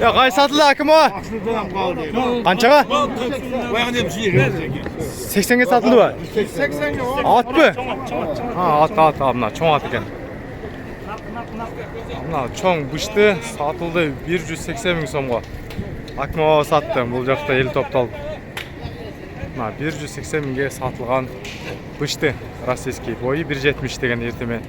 Ya kay satıldı hakim o? Kançaga? 80'ge satıldı mı? 80'ge o. At mı? Ha at amına çoğ at eken. Amına çoğ bıştı satıldı 180 ming so'mga. Hakim o sattı. Bu жақта 50 топталды. 180 mingге satılgan bıştı российский boyu 1.70 деген ертеме.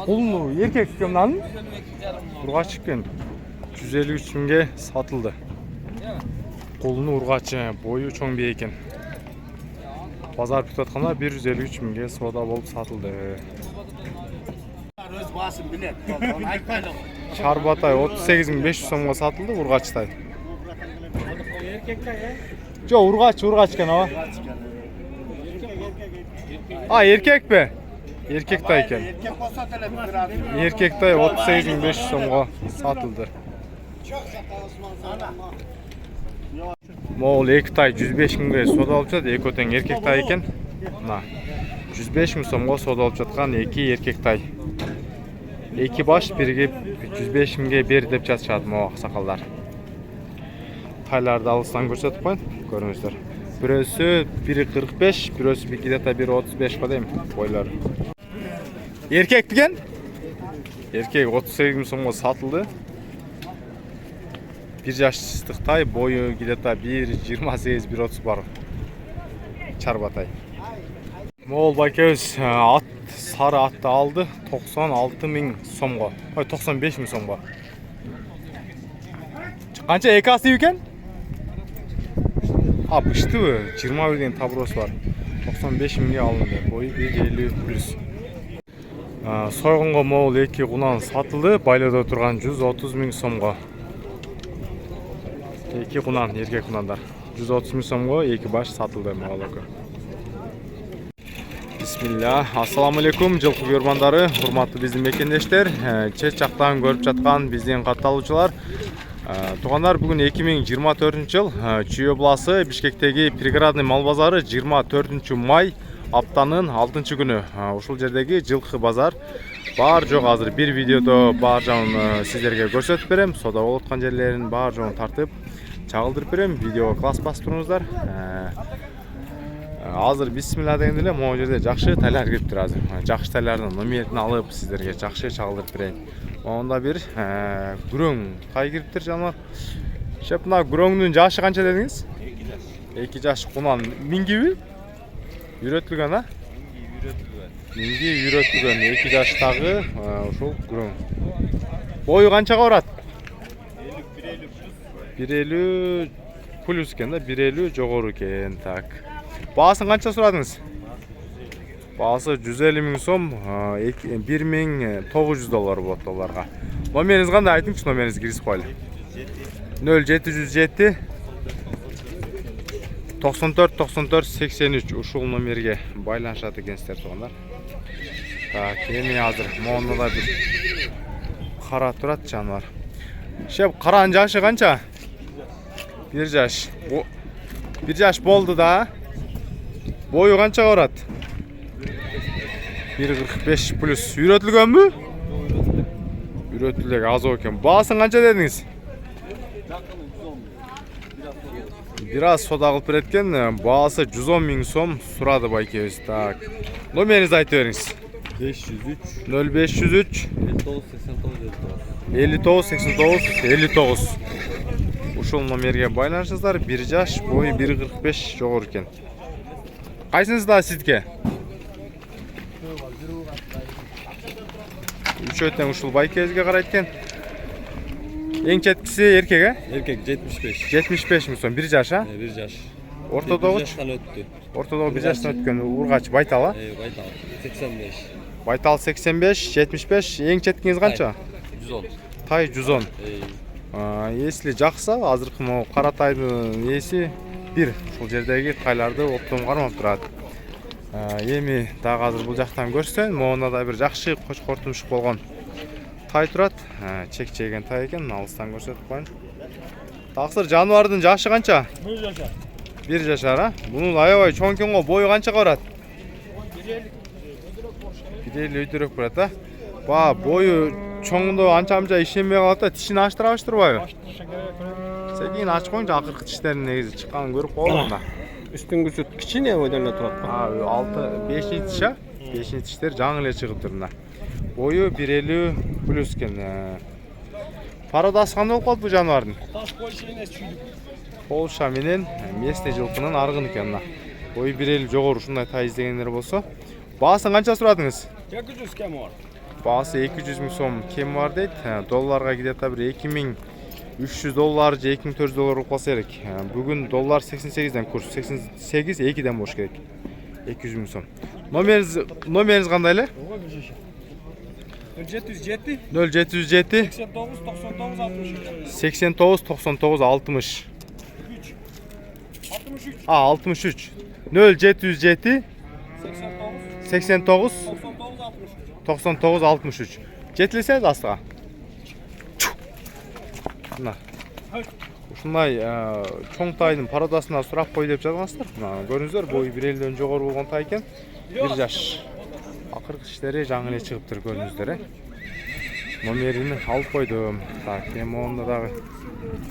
Қолыны еркек екен мынаның? Urgaç eкен. 153 mingге satıldı. Қолыны urgaçı, boyu çoğ бий екен. Pazar püt atқанда 153 mingге soda болып satıldı. Öz basın bilet. Айтпайлы. Çarbatay 38.500 so'mga satıldı urgaçtay. Erkekte ya. Jo urgaç eкен aba. Ha erkek be. Erkekday eкен. Erkek olsa tele biraz. Erkekday 38.500 so'mga satıldı. Moğol ekitay 105 mingге soda алып жатат. Эки тең эркектай экен. Мына 105 ming so'mga soda алып жаткан эки эркектай. Эки баш бирге 105 mingге бер деп жатышат могу аксакалдар. Тайларды алыстан көрсөтүп коюн, көрүңүздөр. Бирөөсү 1.45, бирөөсү где-то 1.35 го дейм бойлору. Эркек деген? Эркек 38 ming so'mга сатылды. 1 жаштык тай, бою где-то 1.28-1.30 бар. Чарбатай. Моğol байкебиз ат сары атты алды 96 ming so'mga. Ой 95 ming so'mga. Канча эки асы экен? А, быштыбы? 21 деген табросы бар. 95 mingге алынды. Бою 1.50 плюс. Сойгонго моğol эки кунан сатылды. Байлоодо турган 130 ming so'mga. Эки кунан, эркек кунандар. 130 ming so'mga эки баш сатылды моğol эки. Bismillah. Assalamu alaikum жылкы көрмандары, урматтуу биздин мекендештер, чет жактан көрүп жаткан биздин катталуучулар. Тугандар, бүгүн 2024-жыл Чүй обласы Бишкектеги приградный мал базары 24 май аптанын 6-күнү. Ушул жердеги жылкы базар бар жок азыр бир видеодо бар жагын сиздерге көрсөтүп берем. Сода болуп аткан жерлерин бар жогун тартып чагылдырып берем. Видеого класс басып туруңуздар. Азыр бисмилла дегенде эле могу жерде жакшы тайлар кириптир азыр. Жакшы тайлардын номерин алып сиздерге жакшы чагылдырып берейин. Онда бир күрөң тай кириптир жаныбар. Шеп мына күрөңдүн жашы канча дедиңиз? 2 жаш кунан мингиби? Үйрөтүлгөн а? Минги үйрөтүлгөн 2 жаштагы ушул күрөң. Бою канчага барат? 1.50 плюс экен да, 1.50 жогору экен. Так. Баасын канча сурадыңыз? Баасы 150 ming сом, 1900 доллар болот аларга. Номериңиз кандай айтыңызчы, номериңизди киргизип коелу. 0707 94 83 ушул номерге байланышат экенсиздер тугандар. Так, эми азыр моунда да бир кара турат жаныбар. Шеп каранын жашы канча? 1 жаш. 1 жаш болду да. Бою канчага барат? 1.45 плюс. Үйрөтүлгөнбү? Үйрөтүлгөн аз экен. Баасын канча дедиңиз? Бир аз сода кылып берет экен. Баасы 110 ming сом сурады байкебиз. Так. Номеринизди айтып бериңиз. 0503 59 89 59. Ушул номерге байланышыңыздар. 1 жаш, бою 1.45 жогору экен. Кайсыңыз да сизге? Үчөтен ушул байкебизге карайт экен. Эң четкиси эркек, э? Эркек 75. 75 ming сом, 1 жаш, а? 1 жаш. Ортодогу? 1 жаштан өттү. Ортодогу 1 жаштан өткөн ургач байтал, а? Байтал 85. Байтал 85, 75, эң четкиңиз канча? 110. Тай 110. Если жакса, азыркы могу кара тайдын эси бир. Ушул жердеги тайларды оптом кармап турат. Эми дагы азыр бул жактан көрсөң, могунда да бир жакшы кочкор тумшук болгон. тай турат. Чек чеген тай экен, алыстан көрсөтүп коеюн. Таксыр жаныбардын жашы канча? 1 жашар. 1 жашар, а? Бунун аябай чоң экен го, бою канчага барат? 1.50 өйдөрөк барат, а? Ба, бою чоңдо анча-мынча ишенбей калат да, тишин ачтырабы? Секин ачып коюңчу, акыркы тиштерин негизи чыкканын көрүп калдым да. Üstüngü süt kichine oydan эле турат. 5 тиш, а? 5 тиштер жаңы эле чыгып турна. Бою 1.50 плюс экен. Пародасы кандай болуп калды бу жаныбардын? Полша менен местный жылкынын аргын экен мына. Бою 1.50 жогору ушундай тай издегендер болсо. Баасын канча сурадыңыз? 200 кем бар. Баасы 200 миң сом кем бар дейт. Долларга где-то бир 2300 доллар же 2400 доллар болуп калса керек. Бүгүн доллар 88ден курс, 88 2ден болуш керек. 200 миң сом. Номериңиз кандай эле? 707 0707 89 99 60. 89 60. 63. 0707 89 99 63. Жетилсеңиз астыга. Мына. Ушундай чоң тайдын пародасына сурап кой деп жазгансыздар. Мына көрүңүздөр, бою 1.50ден жогору болгон тай экен. 1 жаш. Акыркы тиштери жаңы эле чыгыптыр көрүңүздөр, Номерин алып койдум. Так, монда дагы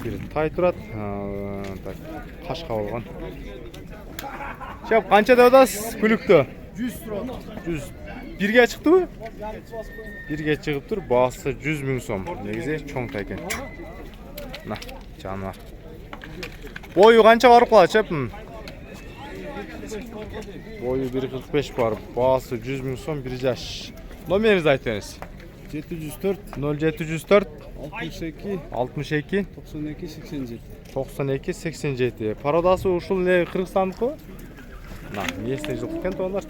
бир тай турат. Так, кашка болгон. Чап, канча деп атасыз күлүктө? 100 турат. 100. Бирге чыктыбы? Бирге чыгыптыр. Баасы 100 миң сом. Негизи чоң тай экен. Мына, жаныбар. Бою канча барып калат, чап? Бою 1.45 бар. Баасы 100 миң сом, 1 жаш. Номериңизди айтып бериңиз. 704 0704 62 62 92 87. 92 87. Пародасы ушул эле Кыргызстандыкы? Мына, местный жылкы экен тоолар.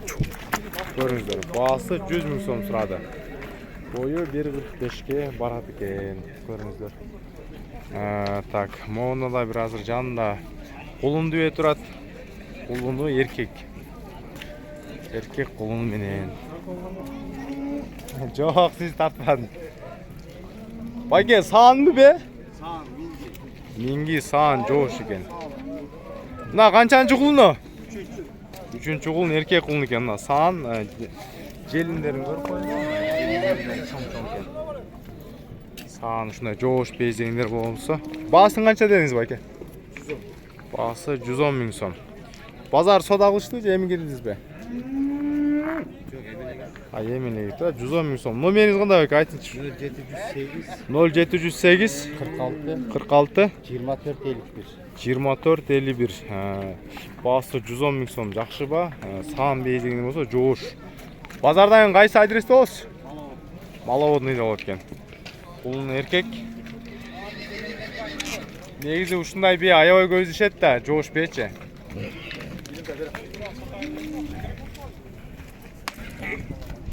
Көрүңүздөр, баасы 100 миң сом сурады. Бою 1.45ке барат экен. Көрүңүздөр. Так, моуна да бир азыр жанында кулун дүбө турат. Кулуну эркек. Эркек кулуну менен. Жок, сиз тартпадың. Байке, саанбы бе? Саан, Минги саан жоош екен. Мына канчанчы кулуну? 3-чү кулун эркек кулун экен. Мына саан желиндерин көрүп койдум. Саан ушундай жоош бездегендер болсо. Баасын канча дедиңиз, байке? Баасы 110 миң сом. Базар сода кылышты же эми кирдиңизби? Эмелеги да 110 миң сом. Номериңиз кандай байке, айтыңызчы? 0708 46 24 51. 24 51. Баасы 110 миң сом. Жакшы ба? Саан бездегендер болсо жоош. Базардан кайсы адресте болосуз? Маловодныйда болот экен. Кулун эркек. Негизи ушундай бие аябай көп ишет да, жоош бечи.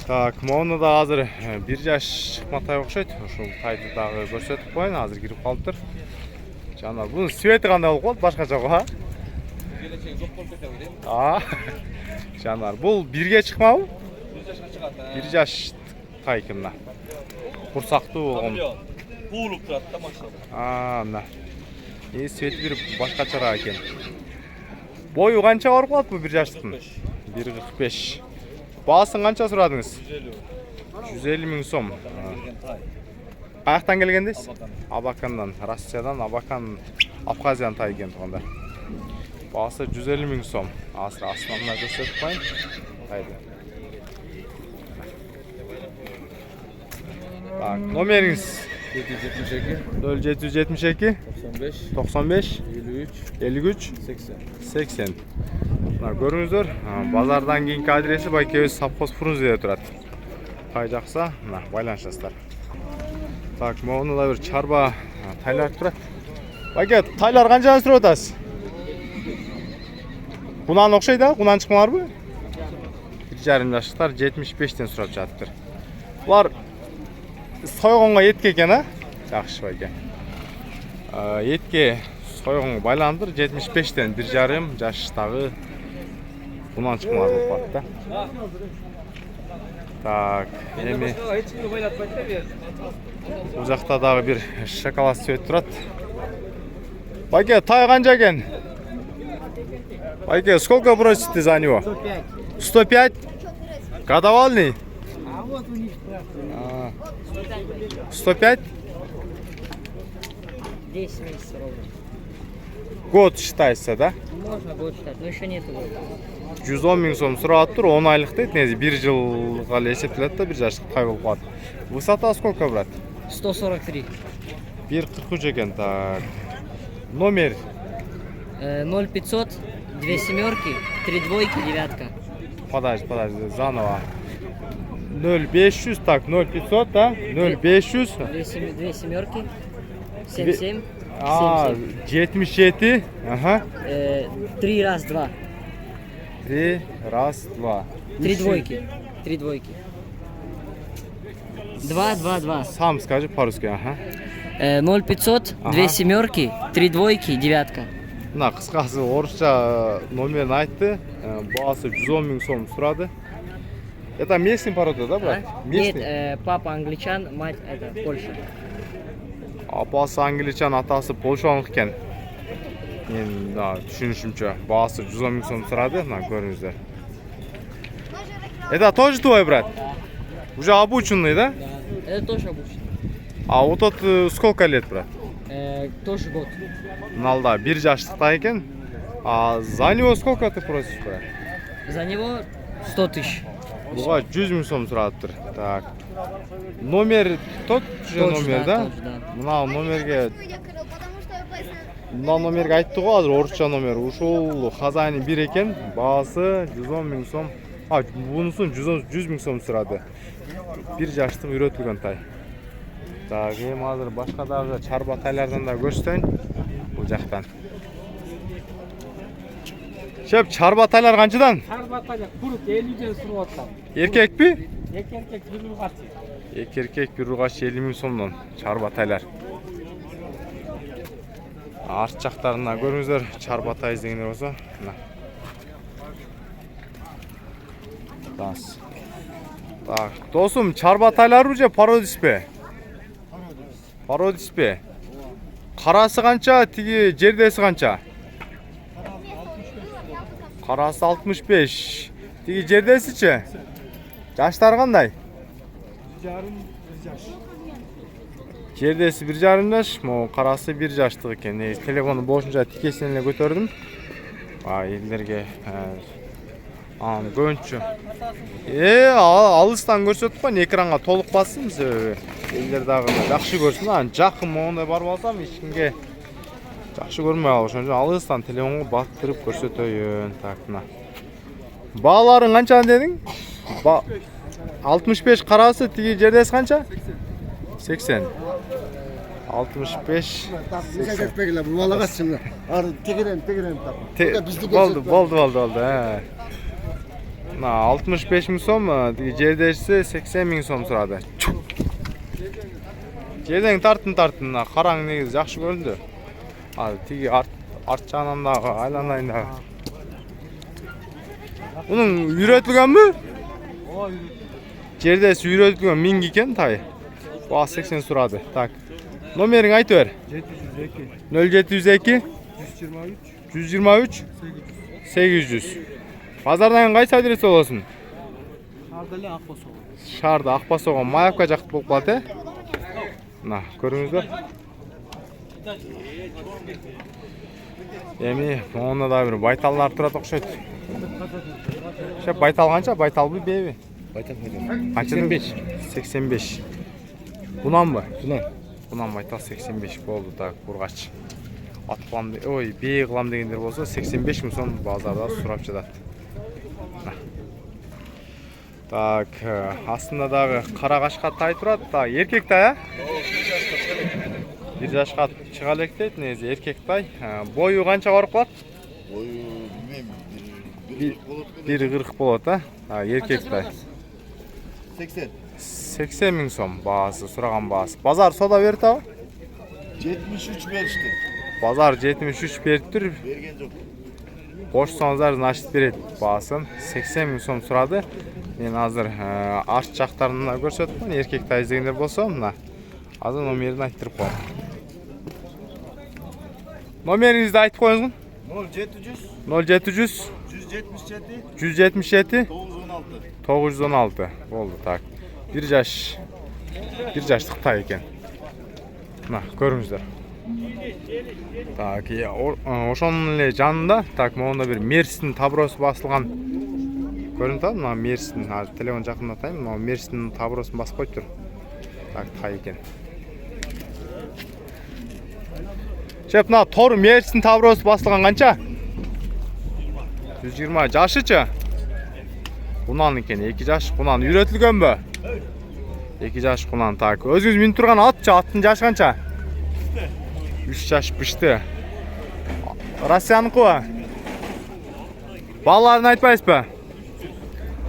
Так, моуну да азыр 1 жаш чыкматай окшойт. Ушул тайды дагы көрсөтүп коеюн, азыр кирип калыптыр. Жана бунун свети кандай болуп калат, башкача го, Жанар, бул 1ге чыкмабы? 1 жаш тай экен мына. Курсактуу болгон. Буулуп турат да машалла. Мына. Свети бир башкачараак экен. Бою канча барып калат бу 1 жаштын? 1.45. Баасын канча сурадыңыз? 150 миң сом. Каяктан келгендесиз? Абакандан, Россиядан, Абакан, Абхазиядан тай экен туугандар. Баасы 150 миң сом. Азыр астынан көрсөтүп коеюн. Тайды. Так, номериңиз 0772 95 53 80. Көрүңүздөр, базардан кийинки адреси байкебиз совхоз Фрунзеде турат. Тай жакса, мына байланышасыздар. Так, могуну да бир чарба тайлар турат. Байке, тайлар канчадан сурап атасыз? Кунан окшойт да, кунан чыкмаларбы? 1,5 жаштар 75ден сурап жатыптыр. Булар сойгонго этке экен, а? Жакшы байке. Этке сойгонго байландыр 75ден 1,5 жаштагы кунан чыкмалар болуп калат да. Так, эми Ешкімге байлатпайды да бер. бұл жақта дағы бір шоколад сөйт тұрады. Байке, тай қанша екен? Байке, сколько просите за него? 105. Годовальный? А вот у них справка. 105? 10 месяцев ровно. Год считается, да? Можно год считать, но еще нету года. 110 мың сом сұрап тұр, 10 айлық дейді, негізі 1 жылға есептеледі да, 1 жаштық тай болып қалады. Высота сколько, брат? 143. 1.43 екен, так. Номер? 0500, 2 семерки, 3 двойки, девятка. Подожди, заново. 0500, так, 0500, да? 0500. 2 семерки, 77, 77, ага. 3 раз 2. 3, раз, 2. 3 двойки. 3 двойки. 2, 2, 2. Сам скажи по-русски, ага. 0500, 2 семерки, 3 двойки, девятка. Мына қысқасы орысша номерін айтты. Бағасы 110 мың сом сұрады. Это местный порода, да, брат? Нет, Местный? папа англичан, мать это Польша. Апасы англичан, атасы полшалық екен. Мен түсінішімше бағасы 110 мың сом сұрады. Мына көріңіздер. Это тоже твой, брат? Уже обученный, да? Это тоже обычно. А вот тот сколько лет, брат? Тоже год. Налда 1 жаштықта екен. А за него сколько ты просишь, брат? За него 100 тысяч. Бұға 100 мың сом сұрады тұр. Так. Номер тот же Тот же, номер, да, да? тот же, да. Мына номерге мына номерге айтты ғой азыр орысша номер. Ушул хозяйны бир екен. Бағасы 110 мың сом. А, бұнысын 100 мың сом сұрады. 1 жаштық үйретілген тай. Так, эми азыр башка дагы чарба тайлардан да көрсөтөйүн бул жактан. Шеп, чарба тайлар канчадан? Чарбатаға құрып 50-ден сұрып атқан. Эркекпи? Еркек бір ұрғатсы. Эки эркек бир ургач 50 мың сомдон чарба тайлар. Арт жактарына көрүңүздөр, чарба тай издегендер болсо, мына. Так, досум, чарба тайларбы же пародиспи? Пародиспи. Карасы канча, тиги жердеси канча? Карасы 65. Тиги жердесичи? Жаштары кандай? 1,5 жаш. Жердеси 1,5 жаш, могу карасы 1 жаштык экен. Телефону бошунча тикесинен эле көтөрдүм. Элдерге көбүнчө. Алыстан көрсөтүп койгон, экранга толук бассын, элдер дагы жакшы көрсүн. Жакын моундай барып алсам, эч кимге жакшы көрмөй алыш. Ошон үчүн алыстан телефонго баттырып көрсөтөйүн. Так, мына. Бааларың канча дедиң? 65 карасы, тиги жердеси канча? 80. 65. Bize geçmekle bu valla kaçsınlar. Tekiren tap. Болду. Мына 65 мың сом, жердешisi 80 мың сом сурады. Жерден тартын, караң негизи жакшы көрүндү. Тиги арт жагынан дагы, айланайын дагы. Мунун үйрөтүлгөнбү? Жердеси үйрөтүлгөн минги экен тай. Баа 80 сурады. Так. Номериң айтып бер. 0702 123 800. Базардан кайсы адрес болосун? Шаарда Акбасоого Маевка жакты болуп калат, Мына, көрүңүздөр. Эми монда да бир байталлар турат окшойт. Шеп, байтал канча? Байталбы, беби? Baytal. Канча? 85. Бунанбы? Бунан байтал 85 болду. Так, бургач. Ат кылам, бей кылам дегендер болсо 85 мың сом базарда сурап жатат. Так, астында дагы кара кашка тай турат. Так, эркек тай, 1 жашка чыга элек дейт, негизи эркек тай. Бою канча барып калат? Бою билбейм. 1,40 болот, эркек тай. 80 мың сом баасы, сураган баасы. Базар сода берди абы? 73 berişti. Базар 73 бериптир. Bergen жок. кошсоңуздар значит берет баасын 80 миң сом сурады. Мен азыр арт жактарын көрсөттүм. Эркек тай издегендер болсо мына азыр номерин айтып коем. Номериңизди айтып коюңуз. 0700 0700 177 177 916. 916 болду. Так. Bir жаштык тай экен. Мына көрүңүздөр. Так, ошонун эле жанында, так, монда бир Мерстин табросу басылган. Көрүнүп атат, мына Мерстин, азыр телефон жакындатайын, мына Мерстин табросун басып коюптур. Так, тай экен. Чеп, мына тор Мерстин табросу басылган канча? 120 жашычы? Кунан экен, 2 жаш кунан үйрөтүлгөнбү? 2 жаш кунан, так. Өзүңүз минип турган атчы, аттын жашы канча? 3 жаш пышты. Россияныкыбы? Балаларын айтпайсызбы?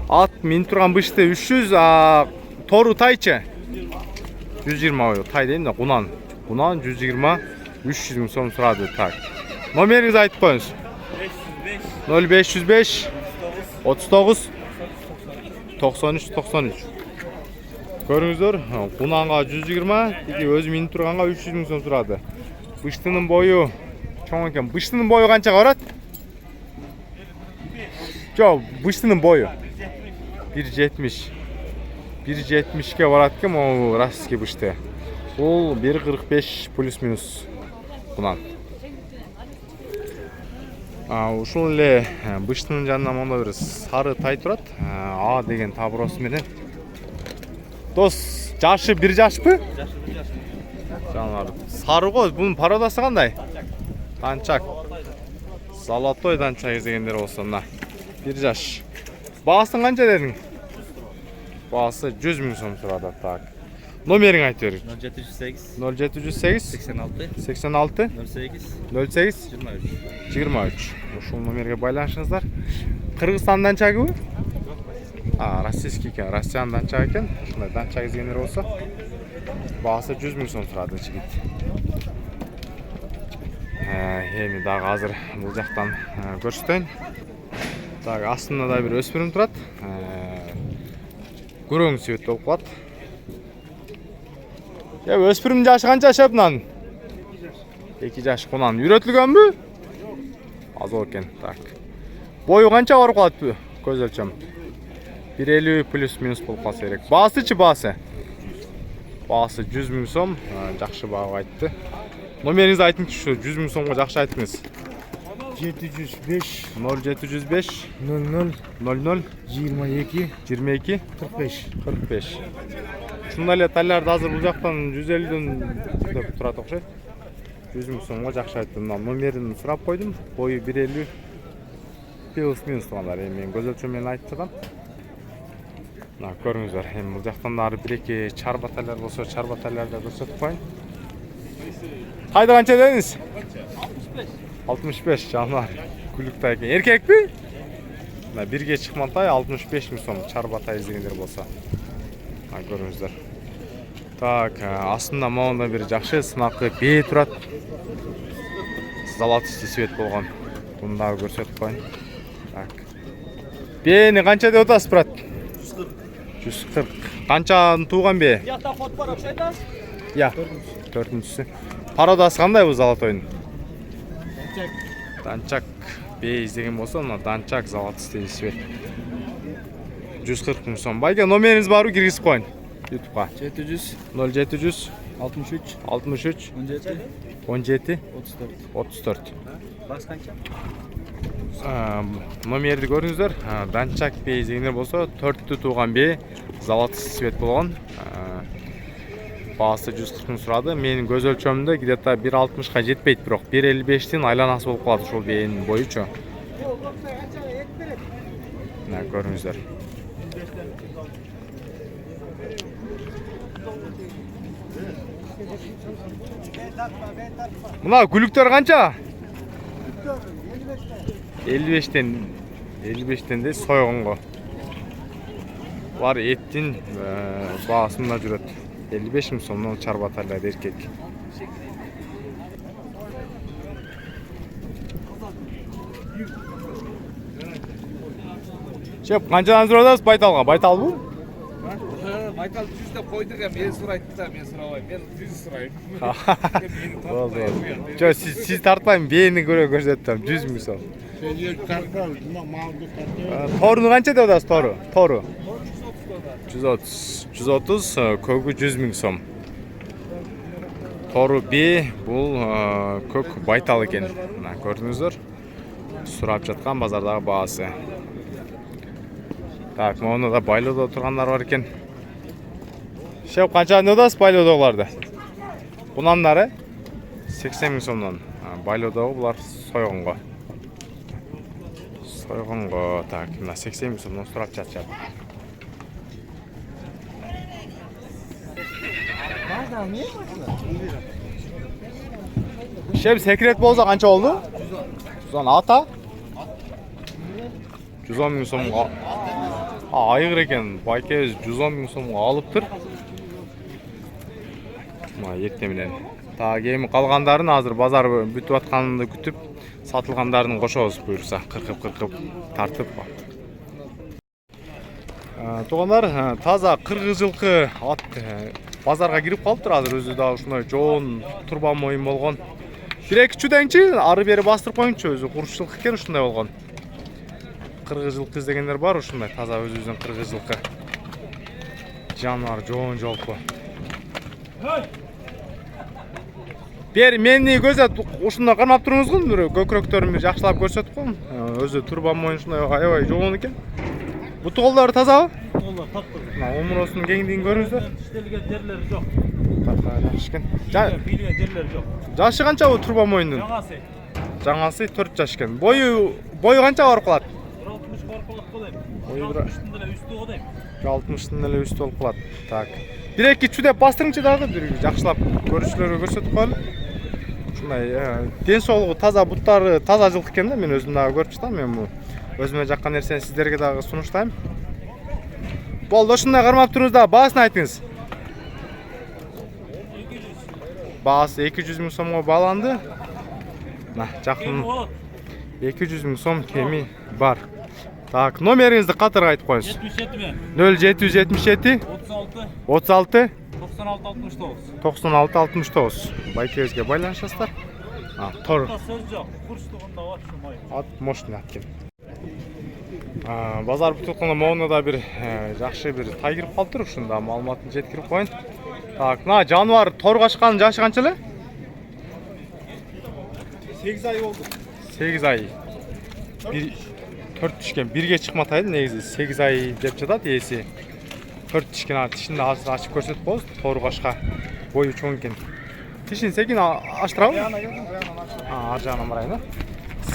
Ат минип турган бышты 300, тору тайчы? 120 тай дейм да, кунан. Кунан 120, 300 миң сом сурады, так. Номериңизди айтып коюңуз. 0505 39 93 93. Көрүңүздөр, кунанга 120, тиги өзү минип турганга 300 миң сом сурады. Быштынын бою чоң экен. Быштынын бою канчага барат? Жок, быштынын бою 170. 170ке барат экен, могу российский бышты. Бул 145 плюс-минус кунан. Ушул эле быштынын жанына монда бир сары тай турат. А деген табросу менен. Дос, жашы 1 жашпы? Жанар. Сары го, бунун пародасы кандай? Данчак. Золотой данчак дегендер болсо мына 1 жаш. Баасын канча дедиң? Баасы 100 миң сом турат, так. Номериң айтып бер. 0708 0708 86 86 08 08 23. 23. Ушул номерге байланышыңыздар. Кыргызстан данчагыбы? Российский экен, Россиян данчак экен. Ушундай данчак дегендер болсо баасы 100 миң сом турат жигит. Эми дагы азыр бул жактан көрсөтөйүн. Так, астында да бир өспүрүм турат. Күрөң цвет болуп калат. Өспүрүм жашы канча шепнан? 2 жаш кунан үйрөтүлгөнбү? Азыр экен, так. Бою канча барып калат көз өлчөм? 150 плюс-минус болуп калса керек. Баасычы баасы? Баасы 100 миң сом, жакшы баа айтты. Номериңизди айтыңызчы, 100 миң сомго жакшы айтыңыз. 705 0705 00 00 22 22 45. 45. Ушундай эле тайларды азыр бул жактан 150дөн деп турат окшойт. 100 миң сомго жакшы айтты. Номерин сурап койдум. Бою 150 плюс-минус тугандар. Эми мен көз өлчөм менен айтып жатам. Мына көрүңүздөр. Эми бул жактан дагы 1-2 чарба тайлар болсо, чарба тайларды көрсөтүп коюн. Тайды канча дедиңиз? 65 жанар. Күлүк тай экен. Эркекпи? Мына бирге чыкман тай 65 миң сом чарба тай издегендер болсо. Мына көрүңүздөр. Так, астында монда бир жакшы сынакы бээ турат. Золотистый цвет болгон. Буну дагы көрсөтүп коюн. Так. Бээни канча деп атасыз, брат? 140. Канчаны тууган бээ? Бияқта фото бар, окшойт аз? Я. 4-түсү. Пародасы кандай бул золотойдун? Данчак бээ издеген болсо, мына данчак золотистый цвет. 140 миң сом. Байке номериңиз барбы, киргизип коюн. YouTube'га. 700 0700 63 63 17 17 34. 34. Баш канча? Номерди көрүңүздөр. Данчак бээ издегендер болсо, 4-түү тууган бээ, золотистый цвет болгон. Баасы 140 миң сурады. Менин көз өлчөмүндө где-то 1.60га жетпейт, бирок 1.55тин айланасы болуп калат ушул бээнин боючу. Мына көрүңүздөр. Мына күлүктөр канча? 55тен де сойгонго. Бар эттин баасында жүрөт. 55 миң сомдон чарба тайлар эркек. Шеп, қаншадан тұрып жатасыз байталға? Байтал бұл? Байтал 100 деп қойдық, мен сұрайды да, мен сұрабаймын. Мен 100 сұраймын. Болды. Жо, сіз тартпаймын, бейіні көрсеттім. 100 мың сом. Торыны қанша деп жатасыз, торы? Торы. 130, көгі 100 мың сом. Торы бе, бұл көк байтал екен. Көрдіңіздер? Сұрап жатқан базардағы бағасы. Так, мұны да байлауда тұрғандар бар екен. Шеп, қанша өдасыз байлаудағыларды? Бұнандары 80 мың сомнан. Байлаудағы бұлар сойғынға. Так, 80 мың сомнан сұрап жатыр. Шеп, секрет болса қанша oldu? 110 ата? 110 мың сомға. Айғыр екен, байкез 110 мың сомға алып тұр. Ертеменен. Кемі қалғандарын азыр базар бүтіп атқанында күтіп, сатылғандарын қошауыз бұйырса, қырқып тартып. Туғандар, таза қырғыз жылқы ат базарға кіріп қалыптыр, азыр өзі да ұшынай жоғын тұрбан мойын болған. Бір-екі чүдәңші, ары бері бастырып қойыншы, өзі құрыш жылқы кен ұшындай болған. Қырғыз жылқы іздегендер бар ұшындай, таза өзі-өзін қырғыз жылқы. Жануар жоғын жолқы. Бері мені көзет ұшында қармап тұрыңыз ғын, көкіректерін жақшылап көрсетіп қойын. Өзі тұрбан мойын ұшындай айвай жоғын екен. Бұты қолдары таза ға? Қолдар тапты. Омыросының кеңдігін көріңіздер? Іштелген жерлері жоқ. Билген жерлері жоқ. Жашы қанша бұл тұрбан мойындың? Жаңасы. Жаңасы 4 жаш екен. Бойы қанша бар қылады? 60 бар қылады қылайым. 60-тың дәлі үсті қылайым. 60-тың дәлі үсті олып қылады. Так. Бір-екі чүдеп бастырыңшы дағы, жақшылап көрішілерге көрсетіп қойылы. Шындай, денсаулығы таза, бұттары таза жылқы екен де, мен өзім дағы көріп жатам. Мен өзіме жаққан нәрсені сіздерге дағы сұныштайым. Болды, шындай қармап тұрыңыз дағы, бағасын айтыңыз. Бағасы 200 мың сомға бағаланды. Жақын 200 мың сом кеми бар. Так, номеріңізді қатырға айтып қойыңыз. 0777 36 96 69. Байкезге байланышасыздар. Тор. Ат мощный ат екен. Базар бүтілқында моғына да бір жақшы бір тай кіріп қалып тұр, ұшында малыматын жеткіріп қойын. Так, жануар торға шыққан жашы қаншалы? 8 ай oldu. 8 ай. 4 тішкен, бірге шықматайды, негізі 8 ай деп жатады есі. 4 тішкен тішінді ашып көрсетіп қойыз, торға шықа бойы чоң екен. Тішін секен аштыра ма? Ар жағынан барайын.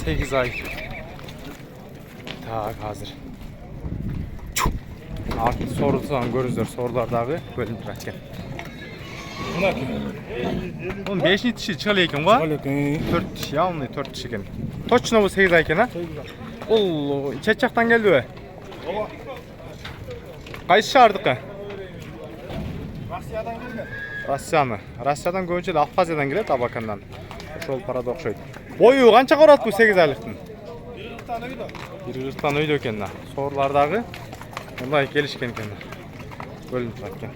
8 ай. Так, қазір. Артын сорылсаған көріңіздер, сорлардағы бөлініп тұр әткен. Onun 5. dişi çıkalı eкен ға? 4 dişi, явный 4 dişi eкен. Точно bu 8 ay eкен, ha? Ол çet жақтан келді бе? Қайсы шаардыққа? Россиядан келген. Россиядан көбінше де Абхазиядан келеді, Абакандан. Ошол парада оқшайды. Бойы қанша қорады бұл 8 айлықтың? 1 үйді екен. Сорлардағы ондай келішкен екен. Бөлініп тұрады екен.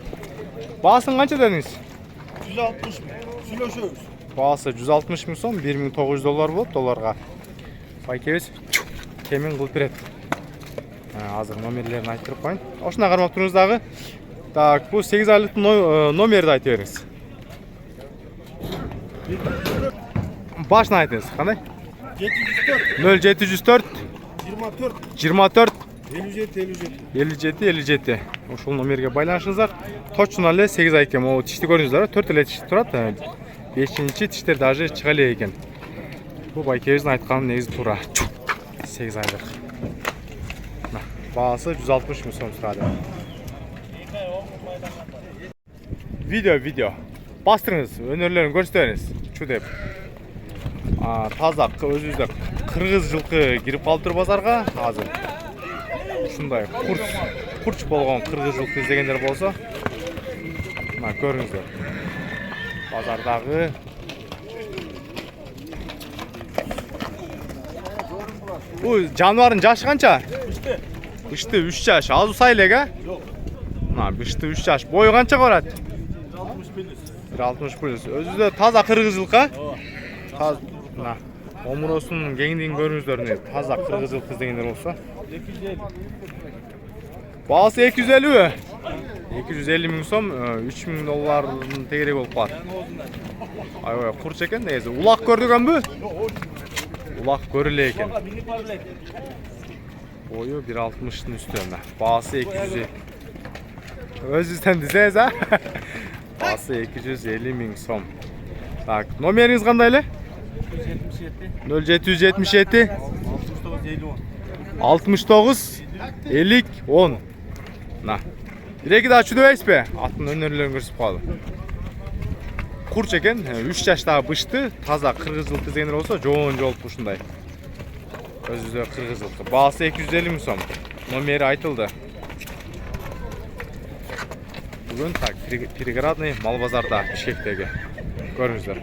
Бағасын қанша дедіңіз? 160 мың. Сөйлесеміз. Бағасы 160 мың сом, $1900 болады долларға. Байкебес кемін қылып береді. Азыр номерлерін айтып қойын. Ошына қармап тұрыңыздағы. Так, бұл 8 айлықтың номерді айтып беріңіз. Башын айтыңыз, қандай? 0704 24 57 ошол номерге байланышыңыздар. Точно эле 8 ай экен. О тишти көрүңүздөр, 4 эле тиш турат. 5-чи тиштер даже чыга эле экен. Бул байкебиздин айтканы негизи туура. 8 айлык. Баасы 160 мың сом турат. Видео. Бастырыңыз, өнөрлөрүн көрсөтөңүз. Чу деп. Таза өзүбүздө кыргыз жылкы кирип калыптыр базарга азыр. Ушундай курч болгон кыргыз жылкы издегендер болсо, мына көрүңүздөр. Базардагы бул жаныбардын жашы канча? Bıştı 3 yaş. Az usaylı ga? Yok. Ha, bıştı 3 yaş. Boyu kança korat? 60 1.60 Özü de taza kırgızılka. Oo. Taz. Na. Omurosunun kengdiğini görüңүздөр ne? Taza kırgızıl kız degenler olsa. 250. Bağısı 250 mi? 250 ming so'm, 3000 dollardan tegerek olup kaldı. Ayvay, kurç eken neyse. Ulak gördük han bu? Ulak görüle eken. Mini parlek. Boyu 1.60'ın üstünde. Bağısı 250. Özüsten deseniz ha? Bağısı 250 ming so'm. Tak, numariniz kandaylı? 0777 69 50 10. Na. Direkt daha çüdüveyiz be. Atın önerilerini görsüp kaldı. Kurç eken 3 yaşta bıştı. Taza kırgızıl kız denir olsa joğun jol puşunday. Özüzde kırgızıl. Bağısı 250 ming so'm. Numeri aytıldı. Bugün tak Prigradny mal bazarda Bişkek'teki. Görüңүздөр.